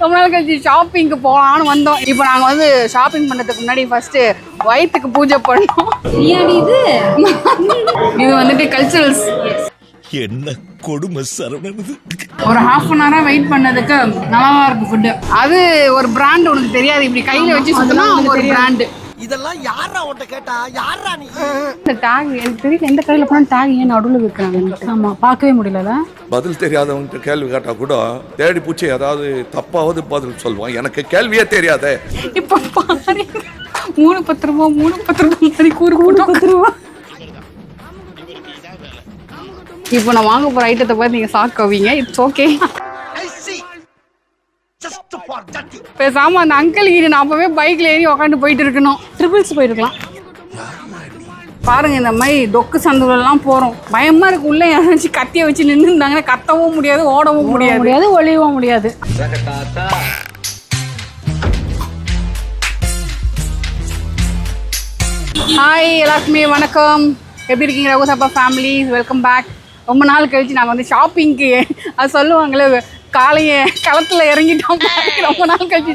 ரொம்ப நாள் கழிச்சு ஷாப்பிங்க்கு போகலான்னு வந்தோம். இப்போ நாங்கள் வந்து ஷாப்பிங் பண்ணுறதுக்கு முன்னாடி ஃபஸ்ட்டு வயிற்றுக்கு பூஜை பண்ணோம். இது வந்துட்டு கல்ச்சுரல்ஸ். என்ன கொடுமை சரவணது. ஒரு ½ அன் ஹவராக வெயிட் பண்ணதுக்கு நல்லாவா இருக்கு ஃபுட்டு. அது ஒரு பிராண்ட் உனக்கு தெரியாது, இப்படி கையில் வச்சு சுற்றினா ஒரு பிராண்டு. இதெல்லாம் யாரா உன்கிட்ட கேட்டா யாரா நீ? இந்த டேக் எனக்கு தெரியல, எந்த கடையில் போனால் டேக் ஏன் நடுவில் வைக்கிறாங்க. ஆமாம், பார்க்கவே முடியல. பதில் தெரியாதவங்க கேள்வி கேட்டா கூட தேடி பூச்சி ஏதாவது தப்பாவது பதில் சொல்லுவான். எனக்கு கேள்வியே தெரியாதே. இப்போ பாரு, 3 ரூபா மாதிரி கூறு ரூபா. இப்போ நான் வாங்க போகிற ஐட்டத்தை பார்த்து நீங்கள் சாக்கவீங்க. It's okay. பேசாம அந்த அங்கிள் கிட்ட நான் அப்பவே பைக்ல ஏறி உக்காந்து போயிட்டு இருக்கணும். ட்ரிபிள்ஸ் போயிருக்கலாம். பாருங்க, இந்த மாதிரி டொக்கு சந்துலாம் போறோம். பயமா இருக்கு. உள்ள யாராச்சும் கத்திய வச்சு நின்று இருந்தாங்கன்னா கத்தவும் முடியாது, ஓடவும் முடியாது, ஒளியவும் முடியாது. ஹாய் எல்லாருக்குமே வணக்கம். எப்படி இருக்கீங்க ரகுசாப்பா ஃபேமிலி? Welcome back. ரொம்ப நாள் கழிச்சு நாங்கள் வந்து ஷாப்பிங்க்கு, அது சொல்லுவாங்களே காலைய களத்தில் இறங்கிட்டோம். ரொம்ப நாள் கழிச்சு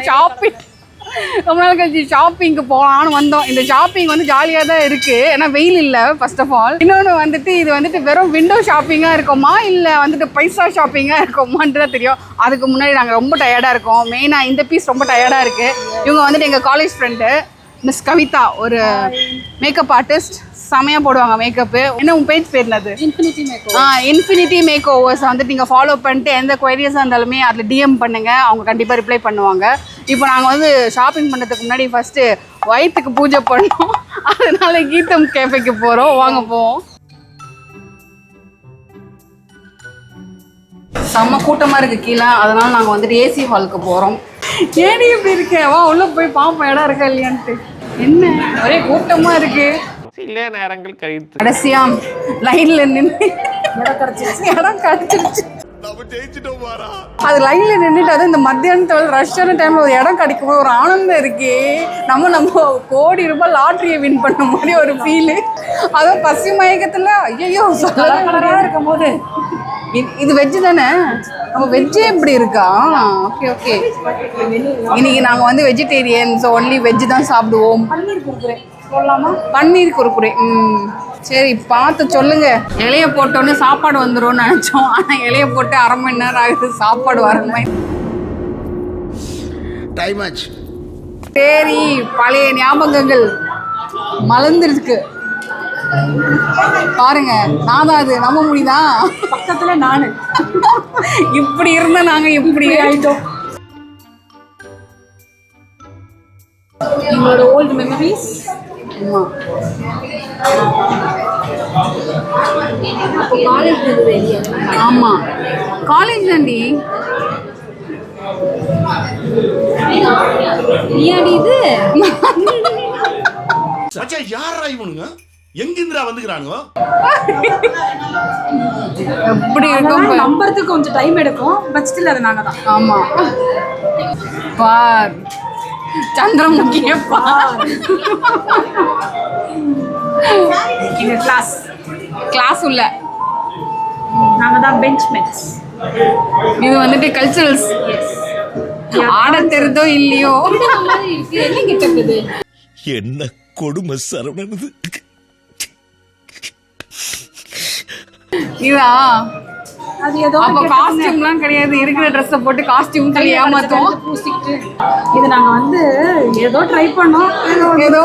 ஷாப்பிங்க்கு போகலான்னு வந்தோம். இந்த ஷாப்பிங் வந்து ஜாலியாக தான் இருக்குது, ஏன்னா வெயில் இல்லை ஃபர்ஸ்ட் ஆஃப் ஆல். இன்னொன்று வந்துட்டு இது வந்துட்டு வெறும் விண்டோ ஷாப்பிங்காக இருக்குமா இல்லை வந்துட்டு பைசா ஷாப்பிங்காக இருக்குமான்ட்டு தான் தெரியும். அதுக்கு முன்னாடி நாங்கள் ரொம்ப டயர்டாக இருக்கோம். மெயினாக இந்த பீஸ் ரொம்ப டயர்டாக இருக்குது. இவங்க வந்துட்டு எங்கள் காலேஜ் ஃப்ரெண்டு மிஸ் கவிதா, ஒரு மேக்கப் ஆர்டிஸ்ட். செமையாக போடுவாங்க மேக்கப்பு. என்ன உன் பேஜ் பேர் என்னது? இன்ஃபினிட்டி மேக் ஓவர்ஸ் வந்துட்டு நீங்கள் ஃபாலோ பண்ணிட்டு எந்த குவரிஸாக இருந்தாலுமே அதில் டிஎம் பண்ணுங்கள், அவங்க கண்டிப்பாக ரிப்ளை பண்ணுவாங்க. இப்போ நாங்கள் வந்து ஷாப்பிங் பண்ணுறதுக்கு முன்னாடி ஃபஸ்ட்டு வயிற்றுக்கு பூஜை பண்ணோம். அதனால கீதம் கேஃபேக்கு போகிறோம். வாங்க போவோம். செம்ம கூட்டமாக இருக்குது கீழே, அதனால் நாங்கள் வந்துட்டு ஏசி ஹாலுக்கு போகிறோம். ஏனி இப்படி இருக்கேன், வா உள்ளே போய் பார்ப்போம் இடம் இருக்கா இல்லையான்ட்டு. என்ன ஒரே கூட்டமாக இருக்குது. சில நேரங்கள் கழித்து கடைசியா லைன்ல நின்று இடம் கிடைச்சிருச்சு. அது லைன்ல நின்றுட்டு அது இந்த மத்தியானத்தில் ரஷ்ஷான டைம்ல ஒரு இடம் கிடைக்கும் போது ஒரு ஆனந்தம் இருக்கு. நம்ம கோடி ரூபாய் லாட்ரியை வின் பண்ண மாதிரி ஒரு ஃபீலு. அதுவும் பசி மயக்கத்துல ஐயோ இருக்கும் போது. இது வெஜ்ஜு தானே? நம்ம வெஜ்ஜே இப்படி இருக்கா? Okay okay. இன்னைக்கு நாங்கள் வந்து வெஜிடேரியன், ஸோ ஒன்லி வெஜ்ஜு தான் சாப்பிடுவோம். பன்னீர் குறுக்குறே. சரி, பார்த்து சொல்லுங்க. இலைய போட்டோன்னு சாப்பாடு வந்துடும் நினைச்சோம், ஆனால் இலைய போட்டு அரை மணி நேரம் ஆகுது, சாப்பாடு வர மாதிரி. டைம் ஆச்சு. சரி, பழைய ஞாபகங்கள் மலர்ந்துருக்கு பாருங்க. நான் தான், அது நம்ப முடியுதா? பக்கத்துல நானு இப்படி இருந்த நாங்க இப்படி ஆயிட்டோம். எங்களோட ஓல்டு மெமரிஸ். ஆமா, காலேஜ் தாண்டி. இது யாரா இவனுங்க? எங்கிருந்துடா வந்துக்கிறானுங்க? எப்படி இருக்கும் நம்புறதுக்கு கொஞ்சம் டைம் எடுக்கும், பட் ஸ்டில் அது நாங்க தான். ஆமா, பார் சந்திரமுகியே பார். எங்க கிளாஸ் உள்ள நாங்க தான் பெஞ்ச்மேட்ஸ். இது வந்துட்டு கல்ச்சுரல்ஸ். ஆட தெரிதோ இல்லையோ என்ன கொடுமை சரவணது. இதா அது ஏதோ அப்ப காஸ்டியூம்லாம் கிடையாது, இருக்கிற ட்ரெஸ்ஸை போட்டு காஸ்டியூம் சொல்லி ஏமாத்தோம். பூசிக்கிட்டு இது நாங்க வந்து ஏதோ ட்ரை பண்ணோம். ஏதோ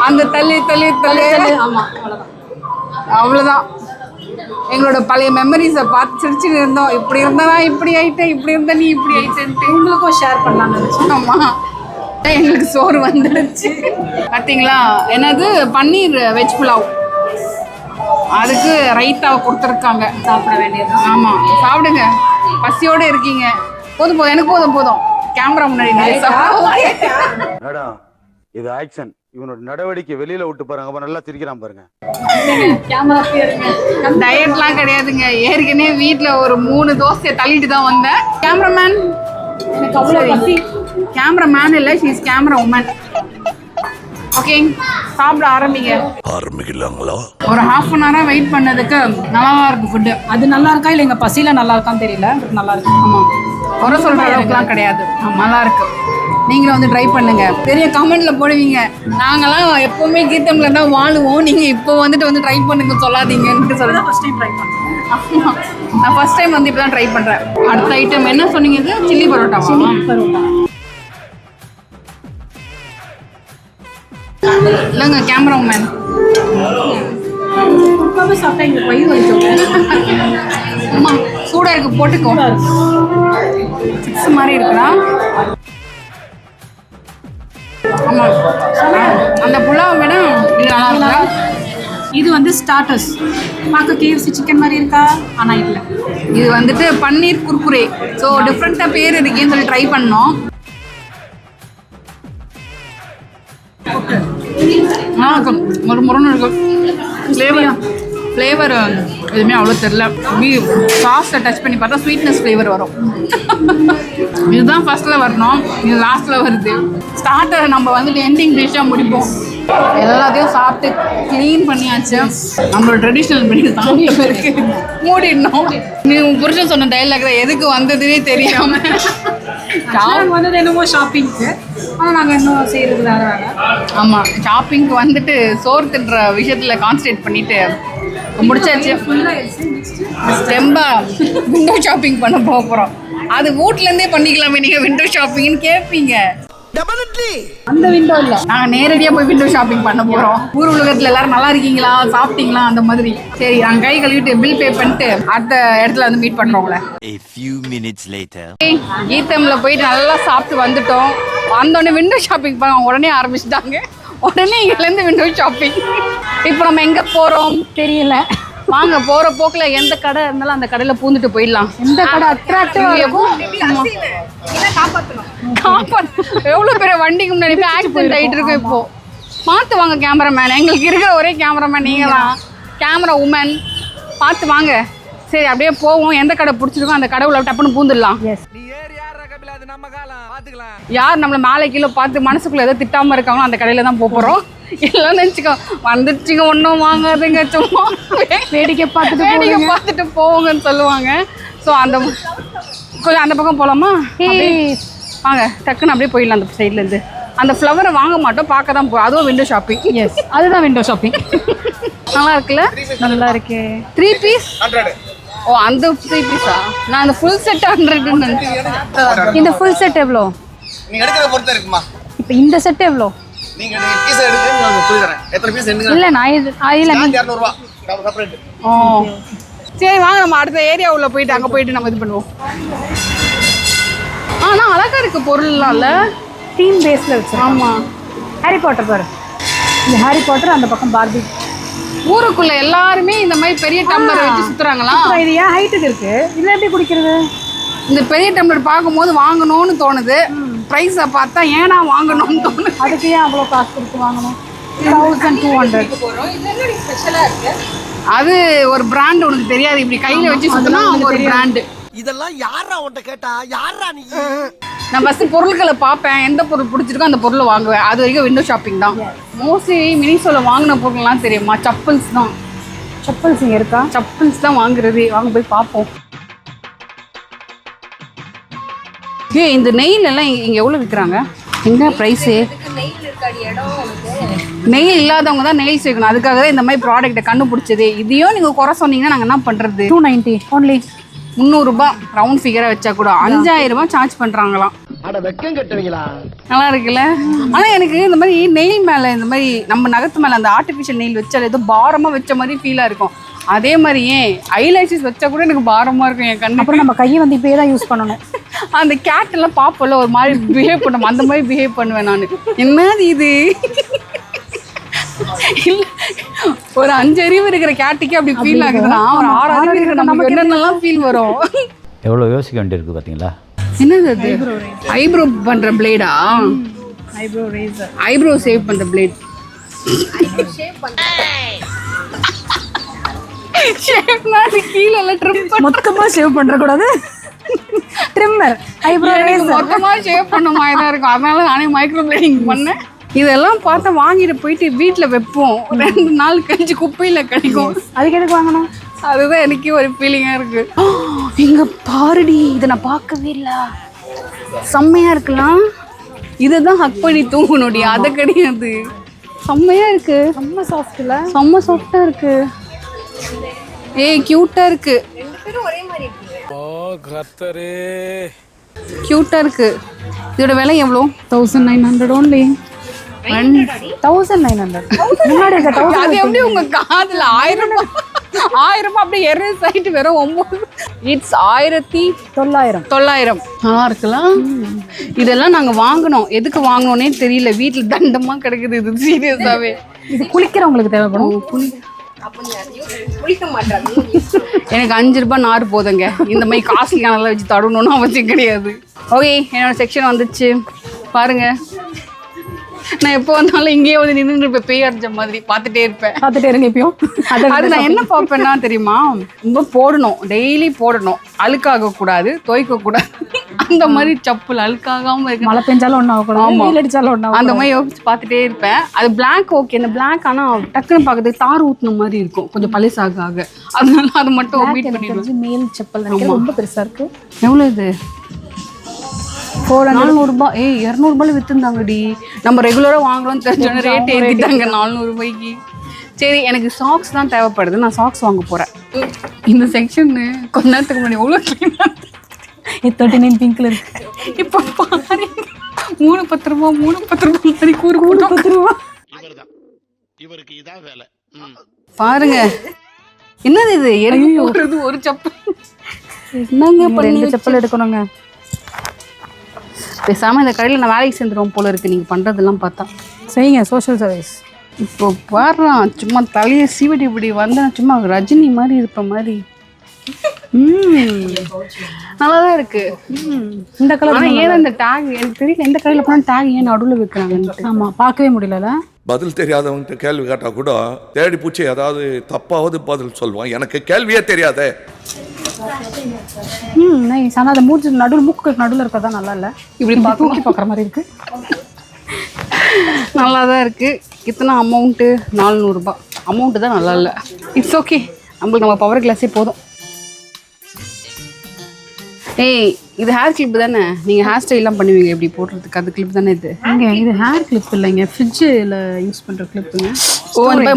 அந்த தள்ளி. ஆமா, அவ்வளோதான். எங்களோட பழைய மெமரிஸை பார்த்து சிரிச்சுட்டு இருந்தோம். இப்படி இருந்தா இப்படி ஆயிட்டேன், இப்படி இருந்தா நீ இப்படி ஆயிட்டேன்ட்டு உங்களுக்கும் ஷேர் பண்ணலாம்னு நினைச்சோம். ஆமா, எங்களுக்கு சோறு வந்துடுச்சு. பார்த்தீங்களா? என்னது பன்னீர் வெஜ் புலாவ், அதுக்கு ரைத்தாவை கொடுத்துருக்காங்க. சாப்பிட வேண்டியது. ஆமாம், சாப்பிடுங்க, பசியோடு இருக்கீங்க. போதும், எனக்கு போதும். கேமரா முன்னாடி மேடம், இது ஆக்ஷன். இவனோட நடவடிக்கை வெளியில விட்டு பாருங்க, அப்ப நல்லா சிரிக்கிறான் பாருங்க. டயட்லாம் கிடையாதுங்க. ஏற்கனவே வீட்டில் ஒரு 3 தோசையை தள்ளிட்டு தான் வந்தேன். கேமராமேன் கேமராமேன் இல்லை, ஷீஸ் கேமரா உமன். ஓகே, சாப்பிட ஆரம்பிங்க. ஆரம்பிக்கலாங்களா? ஒரு ஹாஃப் அன் ஹவராக வெயிட் பண்ணதுக்கு நல்லா இருக்கு ஃபுட்டு. அது நல்லா இருக்கா இல்லை எங்கள் பசியில் நல்லா இருக்கான்னு தெரியல, பட் நல்லா இருக்கு. ஆமாம், குறை சொல்கிற அளவுக்குலாம் கிடையாது. நல்லா இருக்கு. நீங்களும் வந்து ட்ரை பண்ணுங்க. பெரிய கமெண்ட்ல போடுவீங்க, நாங்களாம் எப்பவுமே கீதம்ல தான் வாழுவோம், நீங்க இப்போ வந்து ட்ரை பண்ணுங்க சொல்லாதீங்கன்னு சொல்லுங்க. ஃபர்ஸ்ட் டைம் ட்ரை பண்ணுறேன். ஆமா, நான் ஃபர்ஸ்ட் டைம் வந்து இப்போ தான் ட்ரை பண்றேன். அடுத்த ஐட்டம் என்ன சொன்னீங்க? இது சில்லி பரோட்டாவா? பரோட்டா இல்லைங்க கேமராமேன், குறுக்காவே சாப்பிட்டா எங்களுக்கு வயிறு வலிக்கும். அம்மா சூடா இருக்கு, போட்டுக்கோ. சிப்ஸ் மாதிரி இருக்குடா. ஆமா, அந்த புலாவை விட இது நல்லா இருக்கு. இது வந்து ஸ்டார்டர்ஸ். பார்க்க கேஎஃப்சி சிக்கன் மாதிரி இருக்கா, ஆனால் இல்லை. இது வந்துட்டு பன்னீர் குர்குரே. ஸோ டிஃப்ரெண்ட்டாக பேர் இருக்கேன்னு சொல்லி ட்ரை பண்ணோம். நல்லா இருக்கும், ஒரு முருன்னு இருக்கும். ஃப்ளேவர் எதுவுமே அவ்வளோ தெரில. சாஸை டச் பண்ணி பார்த்தா ஸ்வீட்னஸ் ஃப்ளேவர் வரும். இதுதான் ஃபர்ஸ்ட்டில் வரணும், இது லாஸ்ட்டில் வருது. ஸ்டார்டரை நம்ம வந்துட்டு எண்டிங் டிஷ்ஷாக முடிப்போம். எல்லாத்தையும் சாப்பிட்டு க்ளீன் பண்ணியாச்சு. நம்மளோட ட்ரெடிஷ்னல் மெனு தாண்டிய பேருக்கு மூடிடணும். நீ புருஷன் சொன்ன டைலாக் எதுக்கு வந்ததுன்னே தெரியாமல் வந்தது என்னமோ ஷாப்பிங்க்கு, ஆனால் நாங்கள் இன்னும் செய்கிறதுக்காக. ஆமாம், ஷாப்பிங்க்கு வந்துட்டு சோறு தின்ற விஷயத்தில் கான்சன்ட்ரேட் பண்ணிட்டு முடிச்சாச்சு. ரொம்ப விண்டோ ஷாப்பிங் பண்ண போகிறோம். அது வீட்லேருந்தே பண்ணிக்கலாமே, நீங்கள் விண்டோ ஷாப்பிங்னு கேட்பீங்க. அந்த விண்டோ இல்லை, நாங்கள் நேரடியாக போய் விண்டோ ஷாப்பிங் பண்ண போகிறோம். ஊர் உலகத்தில் எல்லாரும் நல்லா இருக்கீங்களா, சாப்பிட்டீங்களா, அந்த மாதிரி. சரி, நாங்கள் கை கழுவிட்டு பில் பே பண்ணிட்டு அடுத்த இடத்துல வந்து மீட் பண்ணுறோங்களே. A few minutes later. கீதமில் போயிட்டு நல்லா சாப்பிட்டு வந்துட்டோம். வந்தோடனே விண்டோ ஷாப்பிங் பண்ண உடனே ஆரம்பிச்சிட்டாங்க. உடனே இங்கேருந்து விண்டோ ஷாப்பிங். இப்போ நம்ம எங்கே போகிறோம் தெரியல. வாங்க, போகிற போக்கில் எந்த கடை இருந்தாலும் அந்த கடையில் பூந்துட்டு போயிடலாம். எந்த கடை அட்ராக்டிவாக இருக்கும். எவ்வளோ பெரிய வண்டிக்கு முன்னாடி போய் ஆக்சிடென்ட் ஆகிட்டு இருக்கோம். இப்போ பார்த்து வாங்க கேமராமேன், எங்களுக்கு இருக்கிற ஒரே கேமராமேன் நீங்கள் தான். கேமரா உமன், பார்த்து வாங்க. சரி, அப்படியே போவோம். எந்த கடை பிடிச்சிருக்கோ அந்த கடை உள்ள டப்புன்னு பூந்துடலாம். யார் நம்மளை மேலே கீழே பார்த்து மனசுக்குள்ள ஏதோ திட்டாமல் இருக்காங்களோ அந்த கடையில் தான் போகிறோம். எல்லாம் நினச்சிக்கோ, வந்துருச்சுங்க, ஒன்றும் வாங்காதுங்க, சும்மா வேடிக்கை பார்த்துட்டு போவோங்கன்னு சொல்லுவாங்க. ஸோ அந்த கொஞ்சம் அந்த பக்கம் போகலாமா? வாங்க, டக்குன்னு அப்படியே போயிடலாம். அந்த சைட்லேருந்து அந்த ஃப்ளவரை வாங்க மாட்டோம், பார்க்க தான் போகும். அதுவும் விண்டோ ஷாப்பிங். எஸ், அதுதான் விண்டோ ஷாப்பிங். நல்லா இருக்குல்ல? நல்லா இருக்கே. 3 பீஸ். ஓ, அந்த 3 பீஸா? நான் அந்த ஃபுல் செட் 100ன்னு நினைச்சேன். இந்த ஃபுல் செட் எவ்வளோ? நீங்க எடுக்கிற பொறுத்த இருக்குமா? இப்போ இந்த செட் எவ்வளோ? நீங்க பீஸ் எடுத்து நான் சொல்லி தரேன். எத்தனை பீஸ் எடுங்க? இல்லை, நான் இது இல்லை 200 ரூபாய் செப்பரேட். ஓ, சரி, வாங்க நம்ம அடுத்த ஏரியா உள்ள போயிட்டு அங்கே போயிட்டு நம்ம இது பண்ணுவோம். ஆனால் அழகா இருக்கு பொருள்லாம் இல்லை, தீம் பேஸில் வச்சு. ஆமாம், ஹாரி பாட்டர் பாரு. இந்த ஹாரி பாட்டர், அந்த பக்கம் பார்பி. ஊருக்குள்ள எல்லாருமே இந்த மாதிரி பெரிய டம்ளர் வச்சு சுத்துறாங்களா? இது ஏன் ஹைட்டுக்கு இருக்கு, இதில் எப்படி குடிக்கிறது? இந்த பெரிய டம்ளர் பார்க்கும்போது வாங்கணும்னு தோணுது. ப்ரைஸை பார்த்தா ஏன்னா வாங்கணும்னு தோணுது. அதுக்கு ஏன் அவ்வளோ காசு கொடுத்து வாங்கணும்? 1200. அது ஒரு பிராண்ட், உனக்கு தெரியாது. இப்படி கையில வச்சு சுத்தினா அவங்க ஒரு பிராண்டு. இதெல்லாம் யாரா உன்கிட்ட கேட்டா? யாரா நீ? நான் ஃபர்ஸ்ட் பொருட்களை பார்ப்பேன், எந்த பொருள் பிடிச்சிருக்கோ அந்த பொருளை வாங்குவேன். அது வரைக்கும் விண்டோ ஷாப்பிங் தான். மோஸ்ட்லி மினிசோல வாங்கின பொருள்லாம் தெரியுமா? சப்பல்ஸ் தான். சப்பல்ஸ் இங்கே இருக்கா? சப்பல்ஸ் தான் வாங்குறது. வாங்க போய் பார்ப்போம். இந்த நெயில் எல்லாம் இங்கே எவ்வளோ விற்கிறாங்க? என்ன ப்ரைஸு? நெயில் இல்லாதவங்க தான் நெயில் சேர்க்கணும். அதுக்காக தான் இந்த மாதிரி ப்ராடக்ட்டை கண்டுபிடிச்சது. இதையும் நீங்கள் குறை சொன்னீங்கன்னா நாங்கள் என்ன பண்ணுறது? 290 only. 300 ரூபாய் ரவுண்ட் ஃபிகராக வச்சா கூட 5000 ரூபாய் சார்ஜ் பண்ணுறாங்களாம். அட வெக்கம் கட்டுவீங்களா? நல்லா இருக்குல்ல? ஆனால் எனக்கு இந்த மாதிரி நெயில் மேலே, இந்த மாதிரி நம்ம நகத்து மேலே அந்த ஆர்டிஃபிஷியல் நெயில் வச்சால் ஏதோ பாரமாக வச்ச மாதிரி ஃபீலாக இருக்கும். அதே மாதிரி ஏன் ஐலைஷஸ் வச்சா கூட எனக்கு பாரமாக இருக்கும் என் கண்ணு. அப்புறம் நம்ம கையை வந்து இப்போயே தான் யூஸ் பண்ணணும். அந்த கேட் எல்லாம் பாப்போம்ல, ஒரு மாதிரி பிஹேவ் பண்ணும், அந்த மாதிரி பிஹேவ் பண்ணுவேன் நான். என்னது இது? இல்லை, ஒரு 5 அறிவு இருக்கிற கேட்டுக்கு அப்படி ஃபீல் ஆகுதுன்னா ஒரு 6 அறிவு இருக்கிற நமக்கு என்னென்னலாம் ஃபீல் வரும்? எவ்வளோ யோசிக்க வேண்டியிருக்கு பார்த்தீங்களா? என்னது அது? ஐப்ரோ பண்ணுற பிளேடா? Eyebrow razor. ஐப்ரோ சேவ் பண்ணுற பிளேட். மொத்தமா ஷேவ் பண்ற கூடாது. Trimmer, eyebrow razor. மொத்தமா ஷேவ் பண்ண மாதிரி தான் இருக்கும். அதனால நானே மைக்ரோ பிளேடிங் பண்ணேன். இதெல்லாம் பார்த்தா வாங்கிட்டு போயிட்டு வீட்டில் வைப்போம் 2 நாள் கழிச்சு குப்பையில் கிடைக்கும். அதுக்கு எதுக்கு வாங்கணும்? அதுதான் எனக்கே ஒரு ஃபீலிங்காக இருக்கு. இங்கே பாருடி, இதை நான் பார்க்கவே இல்லை. செம்மையாக இருக்கலாம். இதை தான் ஹக் பண்ணி தூங்கணுடி, அதை கிடையாது. செம்மையாக இருக்கு. ரொம்ப சாஃப்ட்ல, செம்ம சாஃப்டாக இருக்கு. ஏய் க்யூட்டாக இருக்கு. க்யூட்டாக இருக்கு. இதோட விலை எவ்வளோ? 1900 only. 1900. முன்னாடி இருக்க 1000. அது எப்படி உங்க காதுல 1000 ரூபாய் அப்படியே எரேஸ் ஆயிட்டு வெறும் 9. இட்ஸ் 1900. நல்லா இருக்கலாம். இதெல்லாம் நாங்க வாங்கணும். எதுக்கு வாங்கணும்னே தெரியல. வீட்டுல தண்டமா கிடக்குது. இது சீரியஸாவே. இது குளிக்கிறவங்களுக்கு தேவைப்படும். எனக்கு 5 ரூபாய் நார் போதுங்க. இந்த மாதிரி காஸ்ட்லி நல்லா வச்சு தடணும்னு அவசியம் கிடையாது. ஓகே, என்னோட செக்ஷன் வந்துச்சு பாருங்க. நான் எப்போ வந்தாலும் இங்கேயே வந்து நின்று இருப்பேன், பேய் அரைஞ்ச மாதிரி பார்த்துட்டே இருப்பேன். பார்த்துட்டே இருங்க எப்பயும். அது நான் என்ன பார்ப்பேன்னா தெரியுமா, ரொம்ப போடணும், டெய்லி போடணும், அழுக்காக கூடாது, துவைக்க கூடாது. அந்த மாதிரி செப்பல் அழுக்காகாம இருக்கு. மழை பெஞ்சாலும் ஒன்றும் ஆகக்கூடாது, வெயில் அடிச்சாலும் ஒன்றும் அந்த மாதிரி யோசிச்சு பார்த்துட்டே இருப்பேன். அது பிளாக் ஓகே. அந்த பிளாக் ஆனால் டக்குன்னு பார்க்கறதுக்கு தார் ஊற்றின மாதிரி இருக்கும் கொஞ்சம் பழசாக ஆக. அதனால அது மட்டும் ஒமிட் பண்ணிடுவேன். மேல் செப்பல் ரொம்ப பெருசா இருக்கு. எவ்வளோ இது? 400 ரூபாய். ஏய் 200 ரூபாய் வித்துருந்தாங்கடி. நம்ம ரெகுலராக வாங்கலாம்னு தெரிஞ்சோன்னா ரேட் ஏற்றிட்டாங்க 400 ரூபாய்க்கு. சரி, எனக்கு சாக்ஸ் தான் தேவைப்படுது. நான் சாக்ஸ் வாங்க போகிறேன். இந்த செக்ஷன் கொஞ்ச நேரத்துக்கு முன்னாடி எவ்வளோ க்ளீனாக 39 பிங்க்ல இருக்கு. இப்போ பாரு 310 ரூபா மாதிரி கூறு 10 ரூபா. இவருக்கு இதான் வேலை. பாருங்க என்னது இது? எரியுது ஒரு செப்பல். என்னங்க பண்ணி செப்பல் எடுக்கணுங்க. பேசாமல் இந்த கடையில் நான் வேலைக்கு சேர்ந்துருவோம் போல இருக்கு. நீங்கள் பண்ணுறதெல்லாம் பார்த்தா செய்யுங்க, சோஷியல் சர்வீஸ். இப்போ பாடுறான் சும்மா தலையை சீவடி இப்படி வந்தேன், சும்மா ரஜினி மாதிரி இருப்ப மாதிரி. நல்லா தான் இருக்கு. இந்த கலர் ஏன் இந்த டேக் எனக்கு தெரியல. எந்த கடையில் போனால் டேக் ஏன் நடுவில் வைக்கிறாங்கன்னு. ஆமாம், பார்க்கவே முடியல. பதில் தெரியாதவன்கிட்ட கேள்வி கேட்டால் கூட தேடி பூச்சி ஏதாவது தப்பாவது பதில் சொல்லுவான். எனக்கு கேள்வியே தெரியாதே. நைஸ். ஆனால் அந்த மூச்சு நடுவில், மூக்கு நடுவில் இருக்கிறதா நல்லா இல்லை. இப்படி தூக்கி பார்க்குற மாதிரி இருக்கு. நல்லா தான் இருக்குது. இத்தனை அமௌண்ட்டு 400 ரூபாய். அமௌண்ட்டு தான் நல்லா இல்லை. இட்ஸ் ஓகே, நம்மளுக்கு நம்ம பவர் கிளாஸே போதும். ஏய் இது ஹேர் கிளிப் தானே? நீங்கள் ஹேர் ஸ்டைல்லாம் பண்ணுவீங்க இப்படி போடுறதுக்கு, அது கிளிப் தானே இது? இது ஹேர் கிளிப் இல்லைங்க, ஃப்ரிட்ஜில் யூஸ் பண்ணுற கிளிப்புங்க. ஓ, அந்த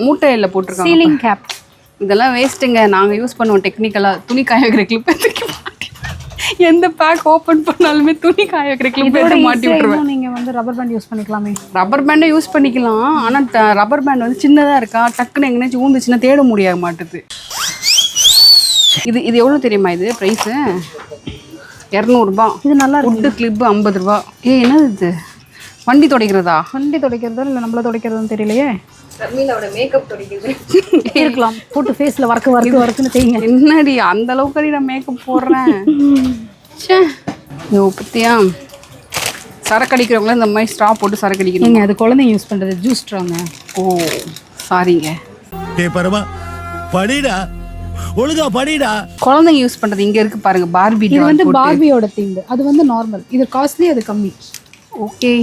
மூட்டையில் போட்டிருக்காங்க. Ceiling cap. இதெல்லாம் வேஸ்ட்டுங்க. நாங்கள் யூஸ் பண்ணுவோம் டெக்னிக்கலாக. துணி காய வைக்கிற கிளிப் எடுத்து எந்த பேக் ஓப்பன் பண்ணாலுமே துணி காய வைக்கிற கிளிப் எடுத்து மாட்டி விட்டுருவேன். நீங்கள் வந்து ரப்பர் பேண்ட் யூஸ் பண்ணிக்கலாமே. ரப்பர் பேண்டை யூஸ் பண்ணிக்கலாம். ஆனால் ரப்பர் பேண்ட் வந்து சின்னதாக இருக்கா, டக்குன்னு எங்கேனாச்சும் ஊந்துச்சுன்னா தேட முடிய மாட்டுது. இது எவ்வளோ தெரியுமா? இது ப்ரைஸு 200 ரூபா. இது நல்லா இருக்கு. உட்டு கிளிப்பு 50 ரூபா. என்னது இது? வண்டி துடைக்கிறதா? வண்டி துடைக்கிறதா இல்லை நம்மள துடைக்கிறதுன்னு தெரியலையே. மேக்கப் துடைக்கிறது இருக்கலாம். போட்டு ஃபேஸில் வறக்குன்னு செய்யுங்க. என்னடி அந்த அளவுக்கு நான் மேக்கப் போடுறேன். சே பத்தியா, சரக்கு அடிக்கிறவங்கள இந்த மாதிரி ஸ்ட்ரா போட்டு சரக்கு அடிக்கிறீங்க. அது குழந்தைங்க யூஸ் பண்ணுறது, ஜூஸ் ஸ்ட்ராங்க. ஓ சாரிங்க. பரமா படிடா, ஒழுங்கா படிடா. குழந்தைங்க யூஸ் பண்ணுறது இங்கே இருக்குது பாருங்க, பார்பி. இது வந்து பார்பியோட தீம். அது வந்து நார்மல். இது காஸ்ட்லி, அது கம்மி. ஓகே,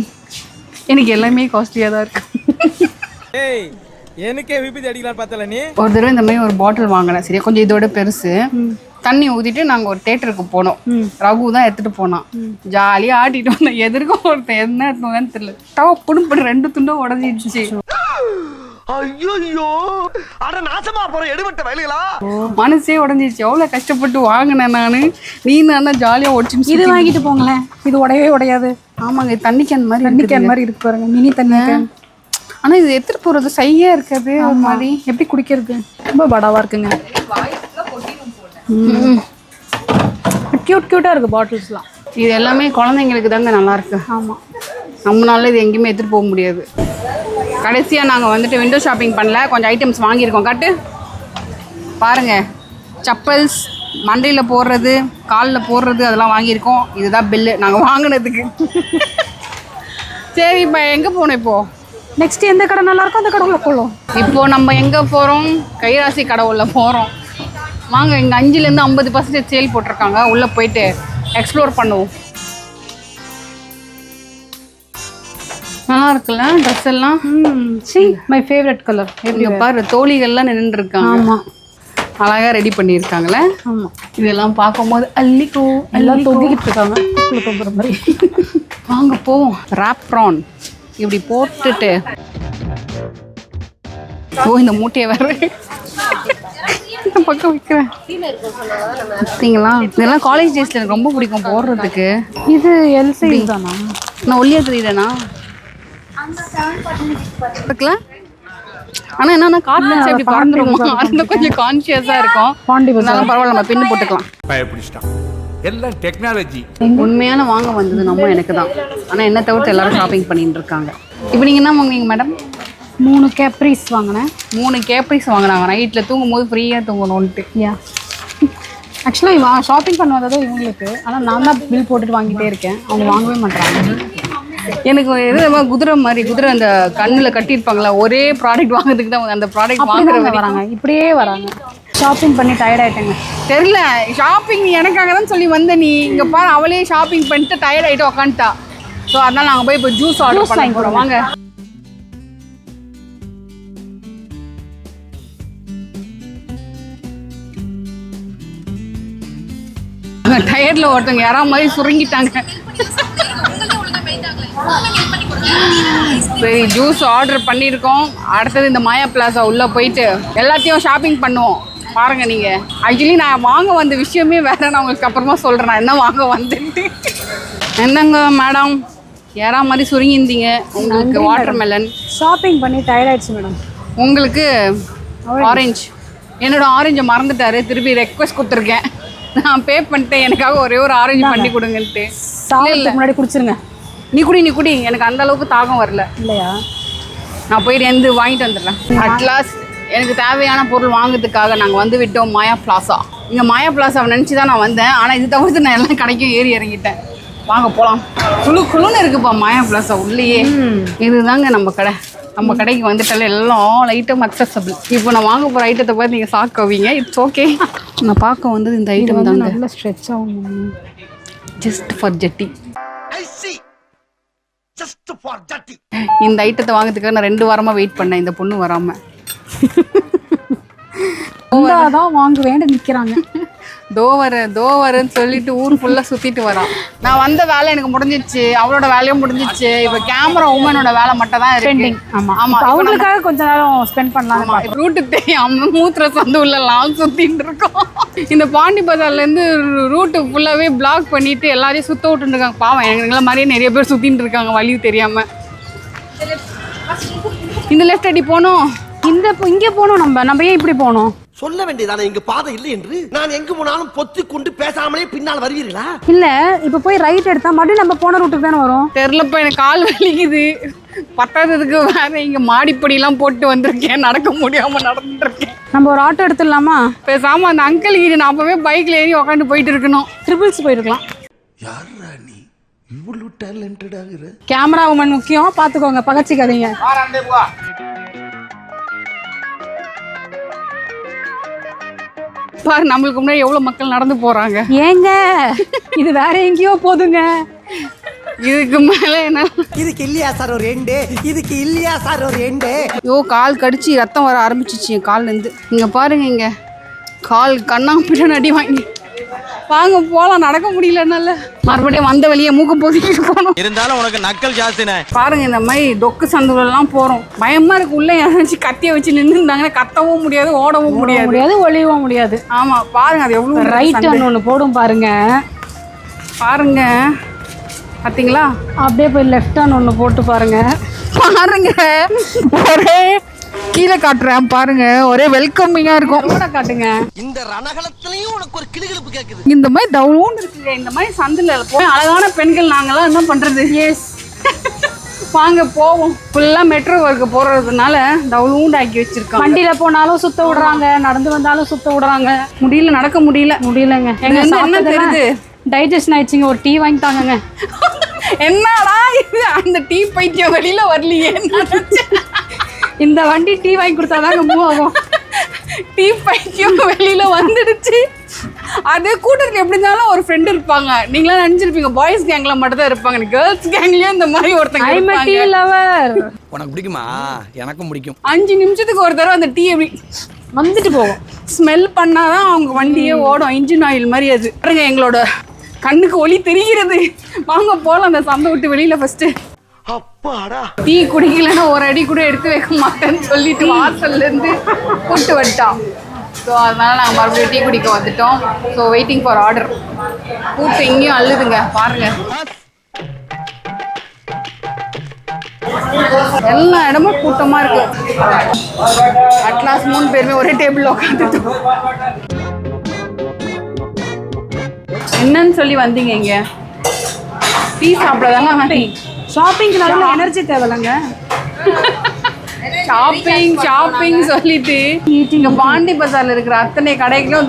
எனக்கு எல்லாமே காஸ்ட்லியாக தான் இருக்கு. எனக்கே விபத்து அடிக்கலாம் பார்த்தல நீ. ஒரு தடவை இந்த மாதிரி ஒரு பாட்டில் வாங்கினேன். சரியா, கொஞ்சம் இதோட பெருசு. தண்ணி ஊற்றிட்டு நாங்கள் ஒரு தேட்டருக்கு போனோம். ரகு தான் எடுத்துகிட்டு போனான். ஜாலியாக ஆட்டிட்டு வந்தோம். எதிர்க்கும் ஒருத்தன் என்ன எடுத்துன்னு தெரியல, டப்புன்னு போட்டு 2 துண்டும் உடஞ்சிடுச்சு. ஐயோ, அட நாசமா போற எடுபட்ட வயலுகளா. மனசே உடஞ்சிடுச்சு. எவ்வளோ கஷ்டப்பட்டு வாங்கினேன் நான். நீ நானா ஜாலியாக ஒடிச்சு. இது வாங்கிட்டு போங்களேன், இது உடையவே உடையாது. ஆமாங்க, தண்ணி கேன் மாதிரி. தண்ணி கேன் மாதிரி இருக்கு பாருங்க, மினி தண்ணி கேன். ஆனால் இது எடுத்துகிட்டு போகிறது சையாக இருக்காது. ஒரு மாதிரி எப்படி குடிக்கிறது? ரொம்ப படாவாக இருக்குங்க. க்யூட்டாக இருக்குது பாட்டில்ஸ்லாம். இது எல்லாமே குழந்தைங்களுக்கு தாங்க நல்லாயிருக்கு. ஆமாம், நம்மளால இது எங்கேயுமே எடுத்துகிட்டு போக முடியாது. கடைசியாக நாங்கள் வந்துட்டு விண்டோ ஷாப்பிங் பண்ணல, கொஞ்சம் ஐட்டம்ஸ் வாங்கியிருக்கோம். கட்டு பாருங்கள், செப்பல்ஸ், மண்டையில் போடுறது, காலில் போடுறது, அதெல்லாம் வாங்கியிருக்கோம். இதுதான் பில்லு நாங்கள் வாங்கினதுக்கு. சரி, இப்போ எங்கே போகணும்? இப்போது நெக்ஸ்ட் எந்த கடை நல்லா இருக்கும் அந்த கடவுளில் போகலாம். இப்போது நம்ம எங்கே போகிறோம்? கைராசி கடவுளில் போகிறோம். வாங்க, இங்கே 5% 50% சேல் போட்டிருக்காங்க. உள்ளே போயிட்டு எக்ஸ்ப்ளோர் பண்ணுவோம். நல்லா இருக்குல்ல ட்ரெஸ் எல்லாம். See my favourite colour. இங்க பாரு தோழிகள்லாம் நின்று இருக்காங்க. ஆமா அழகா ரெடி பண்ணியிருக்காங்களே. ஆமா இதெல்லாம் பார்க்கும்போது அள்ளிக்கோ எல்லாம் தொங்கிக்கிட்டு இருக்காங்க தொங்குற மாதிரி. வாங்க போவோம். ராப் ப்ரான் இப்படி போட்டுட்டு இந்த மூட்டையை வேற இந்த பக்கம் வைக்கிறேன். பார்த்தீங்களா இதெல்லாம் காலேஜ் டேஸ்ல எனக்கு ரொம்ப பிடிக்கும் போடுறதுக்கு. இது எல் சைஸ் தானா? நான் ஒல்லியா தெரியுறேனா இருக்குல்ல? ஆனா என்னன்னா கார்டு எப்படி பறந்துருமா அந்த கொஞ்சம் கான்சியஸா இருக்கும். பாண்டி இருந்தாலும் பரவாயில்ல நம்ம பின்னு போட்டுக்கலாம். பயப்பிடிச்சிட்டான் எல்லாம் டெக்னாலஜி. உண்மையான வாங்க வந்தது நம்ம எனக்கு தான். ஆனா என்ன தவிர்த்து எல்லாரும் ஷாப்பிங் பண்ணிட்டு இருக்காங்க. இப்போ நீங்க என்ன வாங்குனீங்க மேடம்? 3 கேப்ரிஸ் வாங்கினேன். 3 கேப்ரிஸ் வாங்கினாங்க. நைட்டில் தூங்கும் போது ஃப்ரீயாக தூங்கணும்ன்ட்டு. யா ஆக்சுவலாக ஷாப்பிங் பண்ண வந்ததோ இவங்களுக்கு. ஆனால் நான் தான் பில் போட்டுட்டு வாங்கிட்டே இருக்கேன். அவங்க வாங்கவே மாட்டாங்க. எனக்கு எது குதிரை மாதிரி குதிரை அந்த கண்ணில் கட்டியிருப்பாங்களா ஒரே ப்ராடக்ட் வாங்குறதுக்கு தான் அந்த ப்ராடக்ட் வாங்குறவங்க வராங்க. இப்படியே வராங்க. ஷாப்பிங் பண்ணி டயர்ட் ஆகிட்டேங்க. தெரில ஷாப்பிங் எனக்காக தான் சொல்லி வந்த நீ இங்கே பாரு அவளே ஷாப்பிங் பண்ணிட்டு டயர்ட் ஆகிட்டு உக்காந்துட்டா. ஸோ அதனால் நாங்கள் போய் இப்போ ஜூஸ் ஆர்டர் பண்ணி போகிறோம். வாங்க. டயர்டில் ஒருத்தவங்க யாராவது மாதிரி சுருங்கிட்டாங்க. சரி ஜூஸ் ஆர்டர் பண்ணியிருக்கோம். அடுத்தது இந்த மாயா பிளாசா உள்ளே போயிட்டு எல்லாத்தையும் ஷாப்பிங் பண்ணுவோம். பாருங்க நீங்கள் ஆக்சுவலி நான் வாங்க வந்த விஷயமே வேற. நான் உங்களுக்கு அப்புறமா சொல்கிறேன் நான் என்ன வாங்க வந்துட்டு. என்னங்க மேடம் யாரா மாதிரி சுருங்கியிருந்தீங்க. உங்களுக்கு வாட்டர் மெலன். ஷாப்பிங் பண்ணி டயர்ட் ஆயிடுச்சு மேடம். உங்களுக்கு ஆரஞ்சு. என்னோட ஆரஞ்சை மறந்துட்டாரு. திருப்பி ரெக்வஸ்ட் கொடுத்துருக்கேன். நான் பே பண்ணிட்டேன். எனக்காக ஒரே ஒரு ஆரஞ்சு பண்ணி கொடுங்கன்ட்டு. சாப்பிட்டு முன்னாடி குடிச்சிருங்க. நீ குடி. எனக்கு அந்த அளவுக்கு தாகம் வரல. இல்லையா? நான் போயிட்டு எந்த வாங்கிட்டு வந்துடுறேன். அட்லாஸ்ட் எனக்கு தேவையான பொருள் வாங்குறதுக்காக நாங்கள் வந்து விட்டோம் மாயா பிளாசா. இங்கே மாயா பிளாசாவை நினச்சி தான் நான் வந்தேன். ஆனால் இது தவிர்த்து நான் எல்லாம் கடைக்கும் ஏறி இறங்கிட்டேன். வாங்க போகலாம். குழுன்னு இருக்குப்பா மாயா பிளாசா உள்ளேயே. இதுதாங்க நம்ம கடை. நம்ம கடைக்கு வந்துட்டாலே எல்லாம் ஐட்டம் அக்சசபிள். இப்போ நான் வாங்க போகிற ஐட்டத்தை பார்த்து நீங்கள் சாக்குவீங்க. It's okay. நான் பார்க்க வந்தது இந்த ஐட்டம் தாங்க. நல்ல ஸ்ட்ரெச் ஆகும். ஜஸ்ட் ஃபார் ஜட்டி. ஜஸ்ட் ஃபார் ஜட்டி. இந்த ஐட்டத்தை வாங்கிறதுக்காக நான் 2 வாரமாக வெயிட் பண்ணேன். இந்த பொண்ணு வராமல் தான் வாங்குவேன்னு நிற்கிறாங்க. தோவரன்னு சொல்லிட்டு ஊர் ஃபுல்லாக சுற்றிட்டு வரான். நான் வந்த வேலை எனக்கு முடிஞ்சிச்சு. அவளோட வேலையும் முடிஞ்சிச்சு. இப்போ கேமரா உமனோட வேலை மட்டும் தான் பெண்டிங். ஆமாம் அவங்களுக்காக கொஞ்ச நேரம் ஸ்பெண்ட் பண்ணலாம். ரூட்டு தெரியாமல் மூத்திர சந்து உள்ளலாம் சுற்றிட்டு இருக்கோம். இந்த பாண்டி பஜார்லேருந்து ரூட்டு ஃபுல்லாகவே பிளாக் பண்ணிட்டு எல்லாரையும் சுற்ற விட்டுட்டு இருக்காங்க. பாவம் எங்களை மாதிரியே நிறைய பேர் சுற்றிட்டு இருக்காங்க வழி தெரியாமல். இந்த லெஃப்ட் அடி போனோம். இங்கே போகணும். நம்ம ஏன் இப்படி போகணும்? சொல்ல வேண்டியதானே இங்க பாதை இல்லை என்று. நான் எங்கு போனாலும் பொத்தி கொண்டு பேசாமலே பின்னால் வருவீர்களா? இல்ல இப்ப போய் ரைட் எடுத்தா மறுபடியும் நம்ம போன ரூட்டுக்கு தானே வரும். தெரியலப்பா எனக்கு கால் வலிக்குது. பத்தாததுக்கு வேற இங்க மாடிப்படியெல்லாம் போட்டு வந்திருக்கேன். நடக்க முடியாம நடந்துட்டு இருக்கேன். நம்ம ஒரு ஆட்டோ எடுத்துடலாமா? பேசாம அந்த அங்கிள் கிட்ட நான் அப்பவே பைக்ல ஏறி உக்காந்து போயிட்டு இருக்கணும். ட்ரிபிள்ஸ் போயிருக்கலாம். யாரா நீ இவ்வளவு டேலண்டட் ஆகுற? கேமரா உமன் முக்கியம். பாத்துக்கோங்க, பகச்சிக்காதீங்க. பாரு நம்மளுக்கு முன்னாடி எவ்வளவு மக்கள் நடந்து போறாங்க. ஏங்க இது வேற எங்கேயோ போதுங்க. இதுக்கு மேல என்ன? இதுக்கு இல்லையா சார் ஒரு எண்டு? இதுக்கு இல்லையா சார் ஒரு எண்டு? ஐயோ கால் கடிச்சு ரத்தம் வர ஆரம்பிச்சிச்சு என் கால்ல இருந்து. இங்க பாருங்க இங்க கால் கண்ணாம்பிட்ட அடி வாங்கி. வாங்க போலாம். நடக்க முடியலனால மறுபடியும் வந்த வழியை மூக்க போதிக்கிட்டு போனோம். இருந்தாலும் உனக்கு நக்கல் ஜாஸ்தினே. பாருங்க இந்த மாதிரி டொக்கு சந்துலாம் போறோம். பயமா இருக்கு. உள்ள யாராச்சும் கத்திய வச்சு நின்றுந்தாங்கன்னா கத்தவும் முடியாது, ஓடவும் முடியாது, ஒளியவும் முடியாது. ஆமா பாருங்க அது எவ்வளவு ரைட் ஒன்று போடும் பாருங்க. பாருங்க பார்த்தீங்களா? அப்படியே போய் லெஃப்ட் ஹேண்ட் ஒன்று போட்டு பாருங்க. பாருங்க ஒரே கீழே காட்டுறேன் பாருங்க. ஒரே வெல்கமிங்கா இருக்கும். ரோட காட்டுங்க. இந்த ரணகலத்திலையும் உனக்கு ஒரு கிளுகிளுப்பு கேக்குது. இந்த மாதிரி டவுன் இருக்குங்க. இந்த மாதிரி சந்தில போய் அழகான பெண்கள் நாங்களாம் என்ன பண்றது? எஸ் வாங்க போவோம். ஃபுல்லா மெட்ரோ ஒர்க்கு போறதுனால டவுன் ஆக்கி வச்சிருக்காங்க. வண்டியில போனாலும் சுத்த விடுறாங்க, நடந்து வந்தாலும் சுத்த விடுறாங்க. முடியல, நடக்க முடியலங்க. எங்க என்ன தெரியுது? டைஜஷன் ஆயிடுச்சுங்க. ஒரு டீ வாங்கி தாங்க. என்னடா இது? அந்த டீ பைத்தியம் வெளியில வரலையே. இந்த வண்டி டீ வாங்கி கொடுத்தாதாங்க மூவ் ஆகும். டீ பைத்தியம் வெளியில வந்துடுச்சு. அது கூட்டத்தில் எப்படி இருந்தாலும் ஒரு ஃப்ரெண்ட் இருப்பாங்க. நீங்களாம் நினைச்சிருப்பீங்க பாய்ஸ் கேங்ல மட்டும் தான் இருப்பாங்க. கேர்ள்ஸ் கேங்லயும் இந்த மாதிரி ஒருத்தங்க இருப்பாங்க. லவர் உனக்கு பிடிக்குமா? எனக்கும் பிடிக்கும். 5 நிமிஷத்துக்கு ஒரு தடவை அந்த டீ எப்படி வந்துட்டு போகும். ஸ்மெல் பண்ணாதான் அவங்க வண்டியே ஓடும். இன்ஜின் ஆயில் மாதிரி அது. பாருங்க எங்களோட கண்ணுக்கு ஒளி தெரிகிறது. வாங்க போலாம் அந்த சந்தை விட்டு வெளியில ஃபர்ஸ்ட். அப்பாடா. டீ குடிக்கலன்னா ஒரு அடி கூட எடுத்து வைக்க மாட்டேன்னு சொல்லிட்டு வாசல்ல இருந்து கூட்டு வந்துட்டான். ஸோ அதனால நாங்கள் மறுபடியும் டீ குடிக்க வந்துட்டோம். So waiting for order. கூட்டு எங்கேயும் அள்ளுதுங்க பாருங்க. எல்லா இடமும் கூட்டமா இருக்கு. அட்லாஸ் 3 பேருமே ஒரே டேபிள்ல உட்காந்துட்டோம். என்னன்னு சொல்லி வந்தீங்க இங்க? டீ சாப்பிடதாங்க வந்தீங்க. ஷாப்பிங்க்கு நல்ல எனர்ஜி தேவையில்லைங்க. ஷாப்பிங் சொல்லிட்டு இங்க பாண்டி பஜார்ல இருக்கிற அத்தனை கடைக்கும்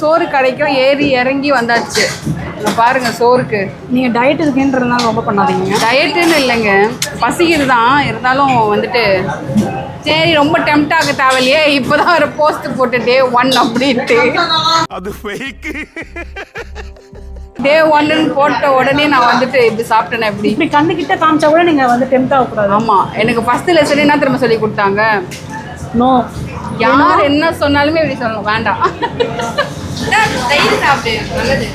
சோறு கடைக்கும் ஏறி இறங்கி வந்தாச்சு. இங்க பாருங்க சோறுக்கு. நீங்க டயட் இருக்குன்றதுனால ரொம்ப பண்ணாதீங்க. டயட்டுன்னு இல்லைங்க, பசிக்குது தான். இருந்தாலும் வந்துட்டு சரி ரொம்ப டெம்ட் ஆக தேவையில்லையே. இப்போதான் ஒரு போஸ்ட் போட்டு Day 1 அப்படின்ட்டு. அது ஃபேக். Day 1 போட்ட உடனே நான் வந்துட்டு இப்படி சாப்பிட்டேன். எப்படி இப்படி கண்ணு கிட்ட காமிச்சா கூட நீங்க வந்து டெம்ட் ஆகக்கூடாது. ஆமா, எனக்கு ஃபர்ஸ்ட் லெசன் என்ன திரும்ப சொல்லி கொடுத்தாங்க? நோ, யார் என்ன சொன்னாலுமே இப்படி சொல்லணும், வேண்டாம். தயிர் சாப்பிடு நல்லது.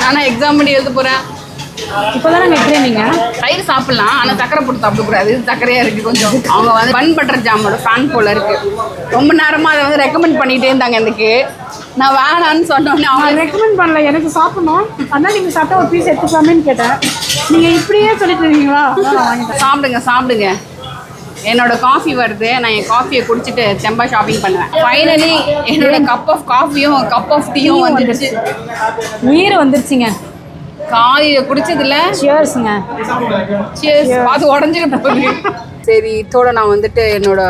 நானும் எக்ஸாம் பண்ணி எழுத போறேன். இப்போதான் நாங்கள் ட்ரைனிங்க. தயிர் சாப்பிடலாம், ஆனால் சக்கரை போட்டு சாப்பிடக்கூடாது. சக்கரையா இருக்கு கொஞ்சம். அவங்க வந்து பன் பட்டர் ஜாமோட ஃபேன் போல இருக்கு. ரொம்ப நேரமா அதை வந்து ரெக்கமெண்ட் பண்ணிட்டே இருந்தாங்க எனக்கு. நான் வேணான்னு சொன்னோன்னே அவங்க ரெக்கமெண்ட் பண்ணல, எனக்கு சாப்பிடணும். அதனால நீங்க சாப்பிட்டா ஒரு பீஸ் எடுத்துக்கலாமேன்னு கேட்டேன். நீங்க இப்படியே சொல்லிட்டு இருக்கீங்களா? சாப்பிடுங்க. என்னோட காஃபி வருது. நான் என் காஃபியை குடிச்சிட்டு தெம்பா ஷாப்பிங் பண்ணுவேன். ஃபைனலி என்னோட கப் ஆஃப் காஃபியும் கப் ஆஃப் டீயும் வந்துடுச்சு. உயிர் வந்துருச்சுங்க. காலையில குடிச்சதுல சியர்ஸ்ங்க. சியர்ஸ். அது உடஞ்சிட்டு போகுது. சரி, இதோட நான் வந்துட்டு என்னோட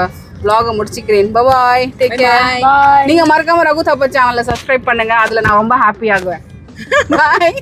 vlog முடிச்சுக்கிறேன். பாய், டேக் கேர். நீங்க மறக்காம ரகு தாப்பா சேனலை சப்ஸ்கிரைப் பண்ணுங்க. அதுல நான் ரொம்ப ஹாப்பி ஆகுவேன். பாய்.